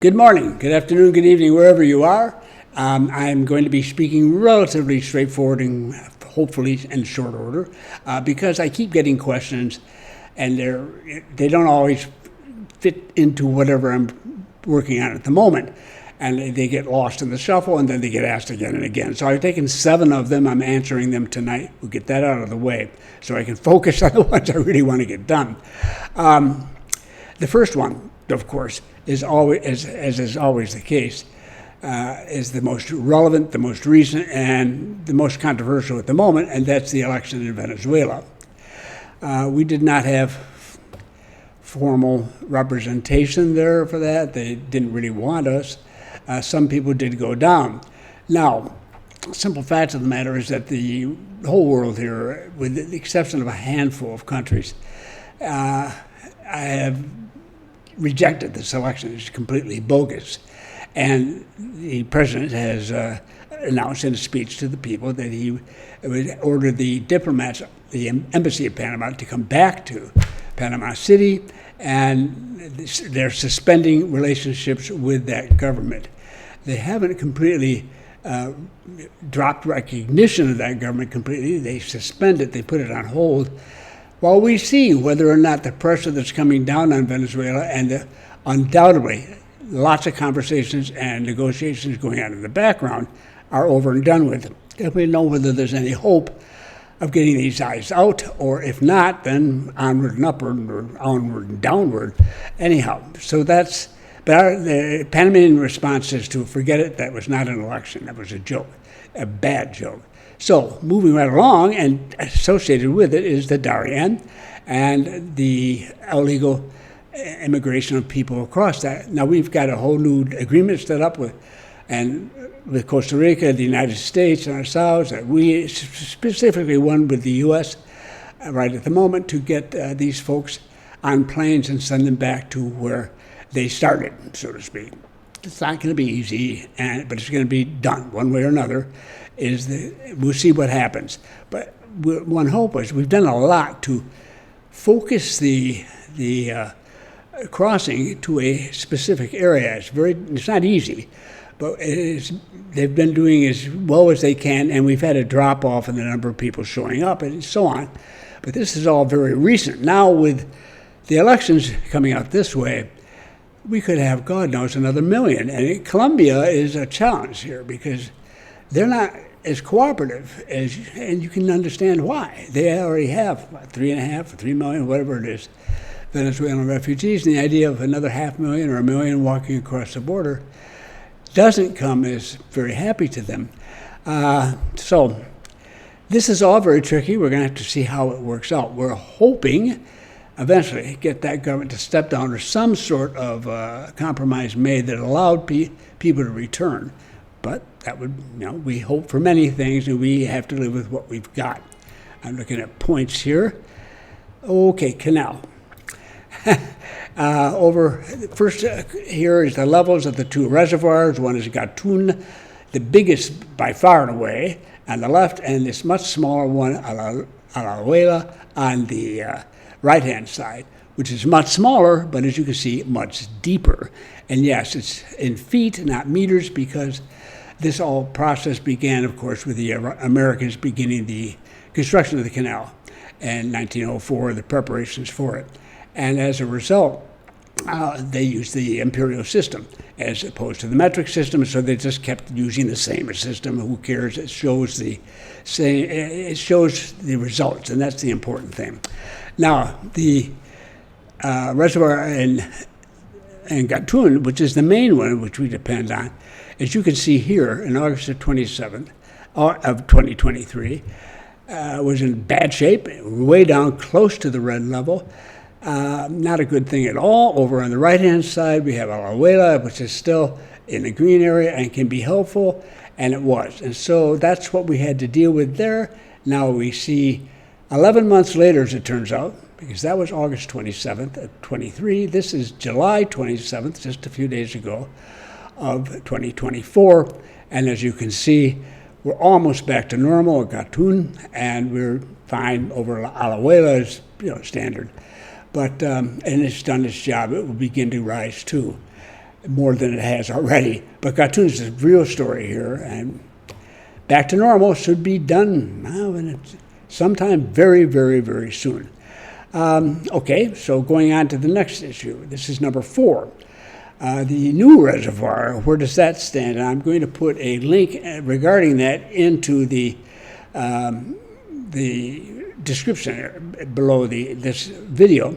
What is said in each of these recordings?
Good morning, good afternoon, good evening, wherever you are. I'm going to be speaking relatively straightforward and hopefully in short order because I keep getting questions and they don't always fit into whatever I'm working on at the moment. And they get lost in the shuffle and then they get asked again and again. So I've taken 7 of them. I'm answering them tonight. We'll get that out of the way so I can focus on the ones I really want to get done. The first one, of course, is always, as is always the case, is the most relevant, the most recent, and the most controversial at the moment, and that's the election in Venezuela. We did not have formal representation there for that. They didn't really want us. Some people did go down. Now, simple fact of the matter is that the whole world here, with the exception of a handful of countries, I have rejected this election. It's completely bogus. And the president has announced in a speech to the people that he would order the diplomats, the embassy of Panama, to come back to Panama City, and they're suspending relationships with that government. They haven't completely dropped recognition of that government completely. They suspend it, they put it on hold, while we see whether or not the pressure that's coming down on Venezuela and undoubtedly lots of conversations and negotiations going on in the background are over and done with. If we know whether there's any hope of getting these guys out, or if not, then onward and upward, or onward and downward. Anyhow, so that's, but the Panamanian response is to forget it, that was not an election, that was a joke, a bad joke. So moving right along, and associated with it is the Darien and the illegal immigration of people across that. Now we've got a whole new agreement set up with Costa Rica, the United States, and ourselves. We specifically one with the U.S. Right at the moment to get these folks on planes and send them back to where they started, so to speak. It's not going to be easy, but it's going to be done one way or another. We'll see what happens. But one hope is we've done a lot to focus the crossing to a specific area. It's not easy, but they've been doing as well as they can, and we've had a drop off in the number of people showing up and so on. But this is all very recent. Now with the elections coming out this way, we could have, God knows, another million. And Colombia is a challenge here because they're not as cooperative and you can understand why. They already have 3.5 or 3 million, whatever it is, Venezuelan refugees, and the idea of another 500,000 or 1 million walking across the border doesn't come as very happy to them. So this is all very tricky. We're going to have to see how it works out. We're hoping eventually get that government to step down or some sort of compromise made that allowed people to return. But that would, we hope for many things, and we have to live with what we've got. I'm looking at points here. Okay, canal. Here is the levels of the 2 reservoirs. One is Gatun, the biggest by far and away, on the left, and this much smaller one, Alajuela, on the right-hand side, which is much smaller, but as you can see, much deeper. And yes, it's in feet, not meters, because this whole process began, of course, with the Americans beginning the construction of the canal in 1904, the preparations for it. And as a result, they used the imperial system as opposed to the metric system, so they just kept using the same system. Who cares? It shows the results, and that's the important thing. Now, the reservoir in Gatun, which is the main one which we depend on, as you can see here, in August of 2023, was in bad shape, way down close to the red level. Not a good thing at all. Over on the right-hand side, we have Alajuela, which is still in the green area and can be helpful, and it was. And so that's what we had to deal with there. Now we see 11 months later, as it turns out, because that was August 27th of 23. This is July 27th, just a few days ago, of 2024. And as you can see, we're almost back to normal at Gatun, and we're fine over Alajuela's standard. But, and it's done its job. It will begin to rise too. more than it has already. But cartoons is a real story here, and back to normal should be done sometime very, very, very soon. Okay, so going on to the next issue. This is number 4. The new reservoir, where does that stand? And I'm going to put a link regarding that into the description below this video,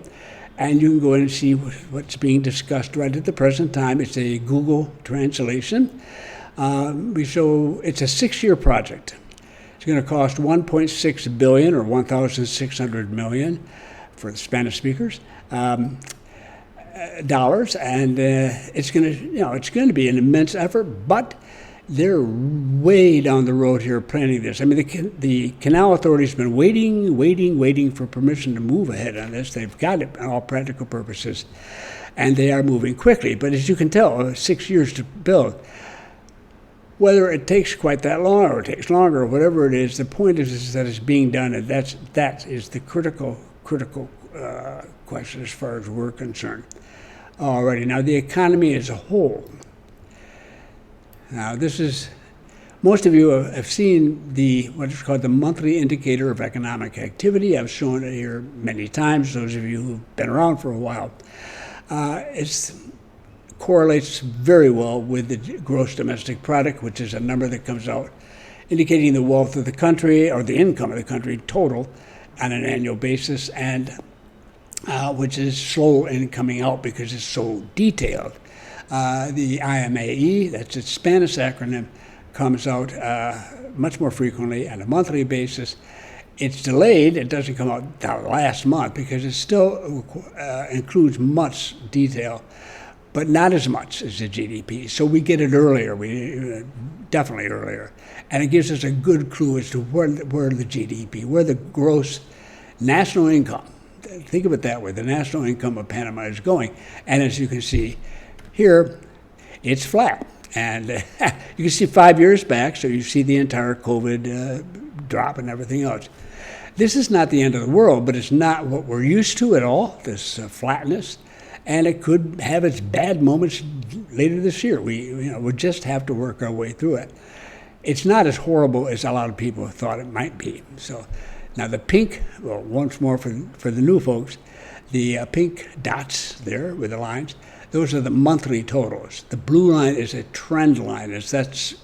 and you can go in and see what's being discussed right at the present time. It's a Google translation. It's a 6-year project. It's going to cost $1.6 billion or $1,600 million for the Spanish speakers. Dollars, and it's going to be an immense effort, but they're way down the road here planning this. I mean, the canal authority's been waiting for permission to move ahead on this. They've got it on all practical purposes, and they are moving quickly. But as you can tell, 6 years to build. Whether it takes quite that long or it takes longer or whatever it is, the point is that it's being done, and that is the critical question as far as we're concerned. Alrighty, now the economy as a whole. Now most of you have seen what is called the monthly indicator of economic activity. I've shown it here many times, those of you who've been around for a while. It correlates very well with the gross domestic product, which is a number that comes out indicating the wealth of the country or the income of the country total on an annual basis, and which is slow in coming out because it's so detailed. The IMAE, that's its Spanish acronym, comes out much more frequently on a monthly basis. It's delayed. It doesn't come out last month because it still includes much detail, but not as much as the GDP. So we get it earlier, definitely earlier. And it gives us a good clue as to where the GDP, where the gross national income, think of it that way, the national income of Panama is going. And as you can see here, it's flat. And you can see 5 years back, so you see the entire COVID drop and everything else. This is not the end of the world, but it's not what we're used to at all, this flatness. And it could have its bad moments later this year. We just have to work our way through it. It's not as horrible as a lot of people thought it might be. So now the pink, well, once more for the new folks, the pink dots there with the lines, those are the monthly totals. The blue line is a trend line. That's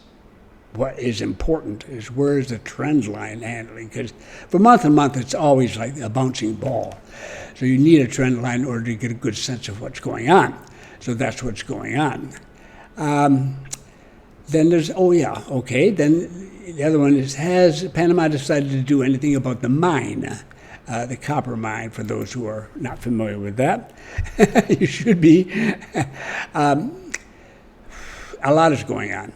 what is important, is where is the trend line handling? Because for month to month, it's always like a bouncing ball. So you need a trend line in order to get a good sense of what's going on. So that's what's going on. Then there's, then the other one is, has Panama decided to do anything about the mine? The copper mine, for those who are not familiar with that. You should be. A lot is going on.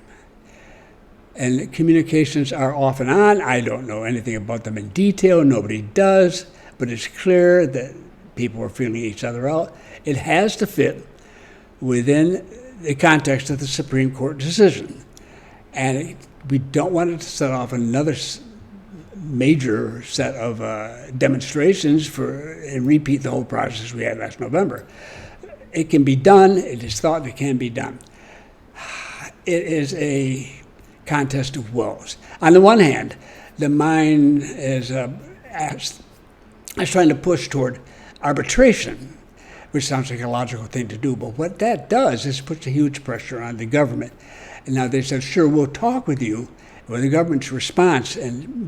And communications are off and on. I don't know anything about them in detail. Nobody does. But it's clear that people are feeling each other out. It has to fit within the context of the Supreme Court decision. And we don't want it to set off another major set of demonstrations and repeat the whole process we had last November. It can be done. It is thought it can be done. It is a contest of wills. On the one hand, the mine is trying to push toward arbitration, which sounds like a logical thing to do. But what that does is puts a huge pressure on the government. And now they said, sure, we'll talk with you. Well, the government's response, and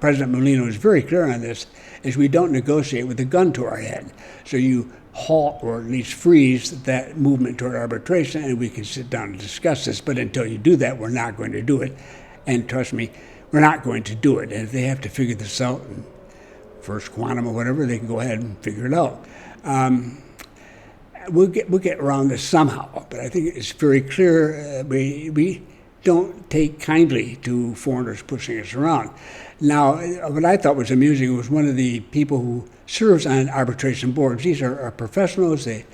President Molino is very clear on this, is we don't negotiate with a gun to our head. So you halt or at least freeze that movement toward arbitration, and we can sit down and discuss this. But until you do that, we're not going to do it. And trust me, we're not going to do it. And if they have to figure this out in first quantum or whatever, they can go ahead and figure it out. We'll get around this somehow. But I think it's very clear we don't take kindly to foreigners pushing us around. Now, what I thought was amusing was one of the people who serves on arbitration boards. These are professionals. They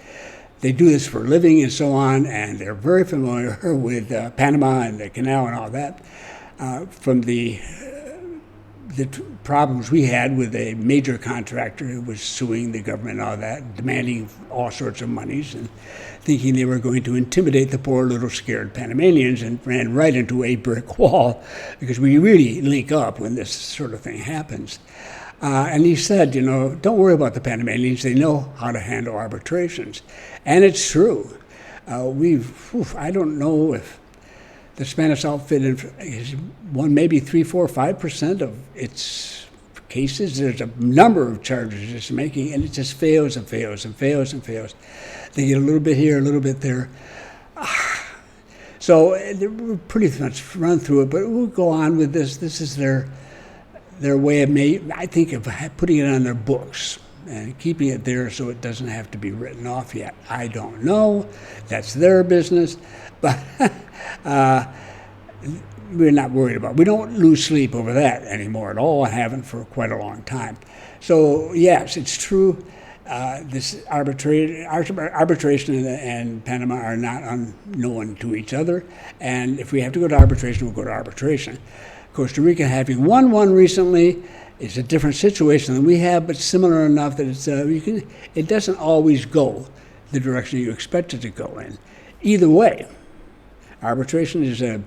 do this for a living and so on, and they're very familiar with Panama and the canal and all that. From the problems we had with a major contractor who was suing the government and all that, demanding all sorts of monies and thinking they were going to intimidate the poor little scared Panamanians, and ran right into a brick wall because we really link up when this sort of thing happens. And he said, don't worry about the Panamanians. They know how to handle arbitrations. And it's true. I don't know if the Spanish outfit has won maybe 3, 4, 5% of its cases. There's a number of charges it's making, and it just fails and fails and fails and fails. They get a little bit here, a little bit there. So we're pretty much run through it, but we'll go on with this. This is their way of of putting it on their books and keeping it there so it doesn't have to be written off yet. I don't know. That's their business. But we're not worried about it. We don't lose sleep over that anymore at all. I haven't for quite a long time. So, yes, it's true. This arbitration and Panama are not unknown to each other. And if we have to go to arbitration, we'll go to arbitration. Costa Rica, having won one recently, is a different situation than we have, but similar enough that it doesn't always go the direction you expect it to go in. Either way, arbitration is a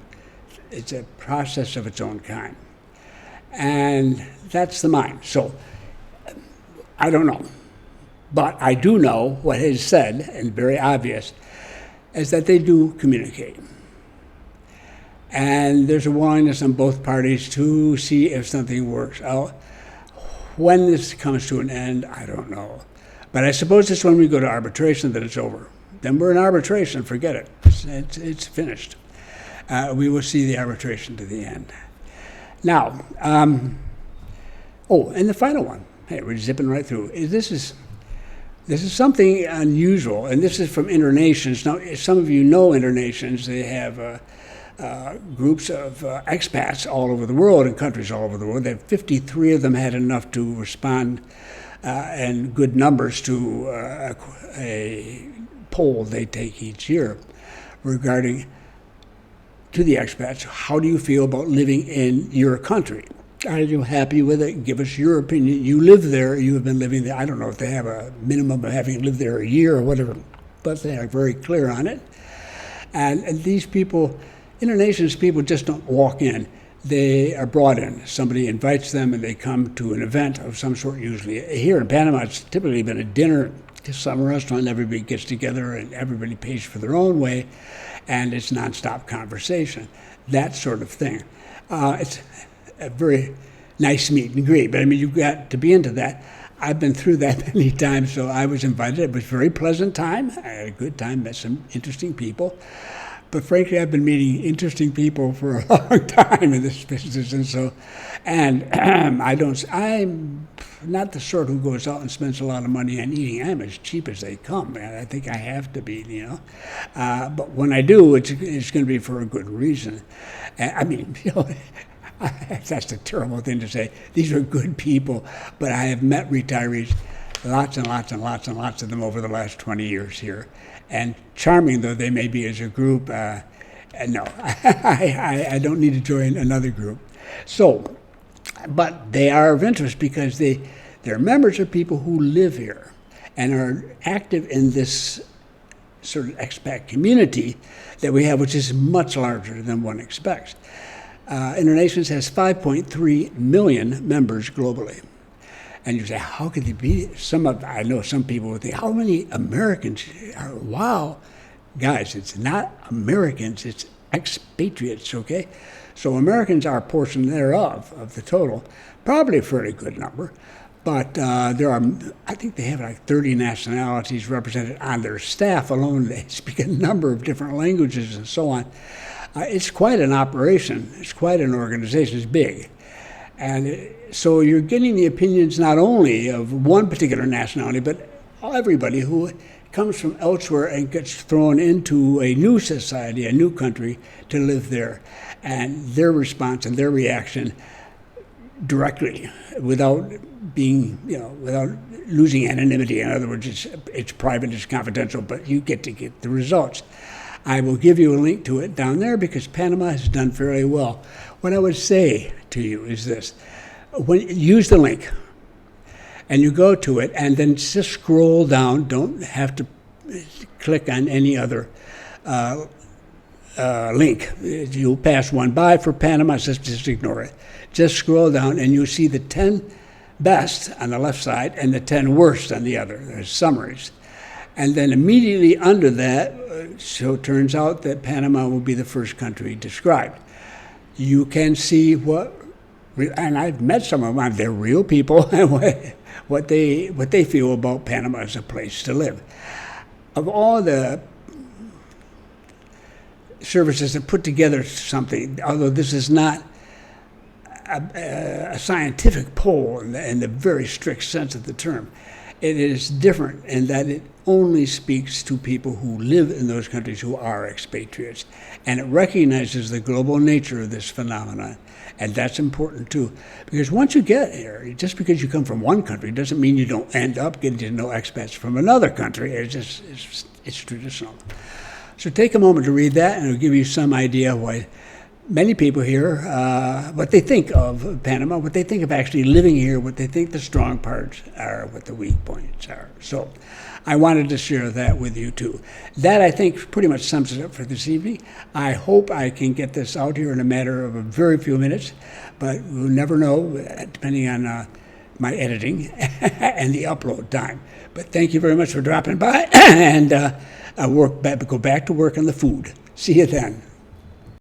process of its own kind, and that's the mind. So I don't know, but I do know what is said and very obvious is that they do communicate. And there's a willingness on both parties to see if something works out. When this comes to an end, I don't know. But I suppose it's when we go to arbitration that it's over. Then we're in arbitration, forget it. It's finished. We will see the arbitration to the end. Now, and the final one. Hey, we're zipping right through. This is something unusual, and this is from Internations. Now, some of you know Internations. They have groups of expats all over the world, in countries all over the world. 53 of them had enough to respond in good numbers to a poll they take each year regarding to the expats, how do you feel about living in your country? Are you happy with it? Give us your opinion. You live there. You have been living there. I don't know if they have a minimum of having lived there a year or whatever, but they are very clear on it. And these people, Internations people, just don't walk in. They are brought in. Somebody invites them, and they come to an event of some sort. Usually here in Panama, it's typically been a dinner, some restaurant. Everybody gets together, and everybody pays for their own way, and it's nonstop conversation, that sort of thing. It's a very nice meet and greet, but I mean, you've got to be into that. I've been through that many times, so I was invited. It was a very pleasant time. I had a good time, met some interesting people. But frankly, I've been meeting interesting people for a long time in this business, I'm not the sort who goes out and spends a lot of money on eating. I'm as cheap as they come, man. I think I have to be, But when I do, it's going to be for a good reason. I mean, that's a terrible thing to say. These are good people, but I have met retirees, lots and lots and lots and lots of them over the last 20 years here. And charming though they may be as a group, no, I don't need to join another group. So, but they are of interest because their members are people who live here and are active in this sort of expat community that we have, which is much larger than one expects. Internations has 5.3 million members globally. And you say, how could they be? I know some people would think, how many Americans are, wow. Guys, it's not Americans, it's expatriates, okay? So Americans are a portion thereof of the total, probably a fairly good number. But I think they have like 30 nationalities represented on their staff alone. They speak a number of different languages and so on. It's quite an operation. It's quite an organization. It's big. And so you're getting the opinions not only of one particular nationality, but everybody who comes from elsewhere and gets thrown into a new society, a new country, to live there. And their response and their reaction directly, without losing anonymity. In other words, it's private, it's confidential, but you get to get the results. I will give you a link to it down there because Panama has done fairly well. What I would say to you is this. use the link, and you go to it, and then just scroll down. Don't have to click on any other link. You'll pass one by for Panama, just ignore it. Just scroll down, and you'll see the 10 best on the left side and the 10 worst on the other. There's summaries. And then immediately under that, so it turns out that Panama will be the first country described. You can see and I've met some of them, they're real people, what they feel about Panama as a place to live. Of all the services that put together something, although this is not a scientific poll in the very strict sense of the term, it is different in that it only speaks to people who live in those countries who are expatriates. And it recognizes the global nature of this phenomenon. And that's important too. Because once you get here, just because you come from one country doesn't mean you don't end up getting to know expats from another country. It's traditional. So take a moment to read that, and it'll give you some idea why many people here, what they think of Panama, what they think of actually living here, what they think the strong parts are, what the weak points are. So I wanted to share that with you too. That, I think, pretty much sums it up for this evening. I hope I can get this out here in a matter of a very few minutes, but we'll never know, depending on my editing and the upload time. But thank you very much for dropping by, and I'll go back to work on the food. See you then.